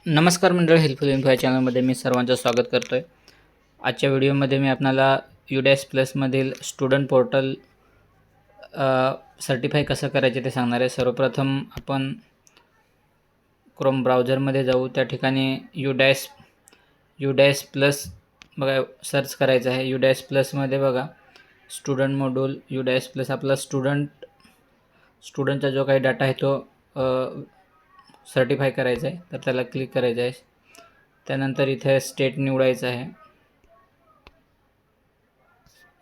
नमस्कार मंडळ, helpful info या चॅनलमध्ये मी सर्वांचं स्वागत करतो आहे. आजच्या व्हिडिओमध्ये मी आपल्याला UDAS प्लसमधील स्टुडंट पोर्टल सर्टिफाय कसं करायचे ते सांगणार आहे. सर्वप्रथम आपण क्रोम ब्राउझरमध्ये जाऊ. त्या ठिकाणी UDAS प्लस बघा सर्च करायचं आहे. UDAS प्लसमध्ये बघा स्टुडंट मॉड्यूल UDAS प्लस आपला स्टुडंटचा जो काही डाटा आहे तो सर्टिफाय करायचा आहे, तर त्याला क्लिक करायचं आहे. त्यानंतर इथे स्टेट निवडायचं आहे.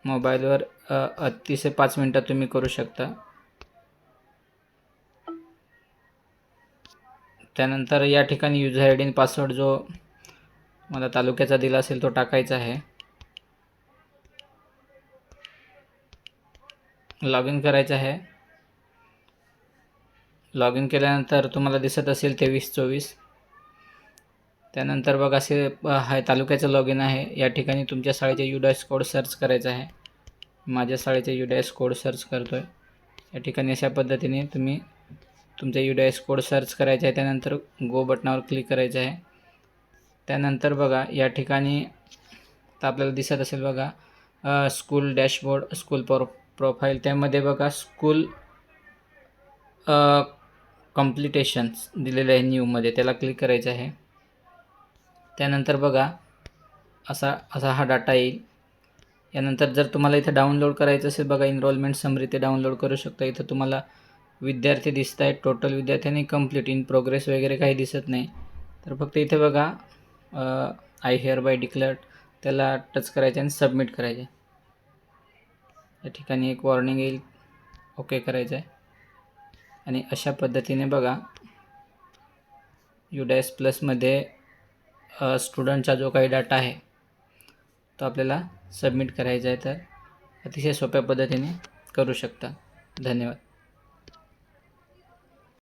मोबाईलवर 30 ते 5 मिनटात तुम्ही करू शकता. त्यानंतर या ठिकाणी युजर आय डी आणि पासवर्ड जो मला तालुक्याचा दिला असेल तो टाकायचा आहे. लॉग इन करायचं आहे. लॉग इन केल्यानंतर तुम्हाला दिसत असेल 2324. त्यानंतर बघा असे हा तालुक्याचं लॉग इन आहे. या ठिकाणी तुमच्या शाळेचे UDAS कोड सर्च करायचा आहे. माझ्या शाळेचे UDAS कोड सर्च करतो आहे. या ठिकाणी अशा पद्धतीने तुम्ही तुमचा UDAS कोड सर्च करायचा आहे. त्यानंतर गो बटनावर क्लिक करायचं आहे. त्यानंतर बघा या ठिकाणी तर आपल्याला दिसत असेल बघा स्कूल डॅशबोर्ड, स्कूल प्रोफाईल. त्यामध्ये बघा स्कूल कम्प्लिटेशन्स दिलेलं आहे न्यूमध्ये, त्याला क्लिक करायचं आहे. त्यानंतर बघा असा हा डाटा येईल. यानंतर जर तुम्हाला इथे डाउनलोड करायचं असेल बघा एनरोलमेंट समरी, ते डाउनलोड करू शकता. इथं तुम्हाला विद्यार्थी दिसत आहेत, टोटल विद्यार्थ्यांनी कंप्लीट, इन प्रोग्रेस वगैरे काही दिसत नाही. तर फक्त इथे बघा आय हिअर बाय डिक्लेअर्ड, त्याला टच करायचं आणि सबमिट करायचे. या ठिकाणी एक वॉर्निंग येईल, ओके करायचं आहे. आणि अशा पद्धतीने बघा UDAS प्लसमध्ये स्टुडंटचा जो काही डाटा आहे तो आपल्याला सबमिट करायचा आहे. तर अतिशय सोप्या पद्धतीने करू शकता. धन्यवाद.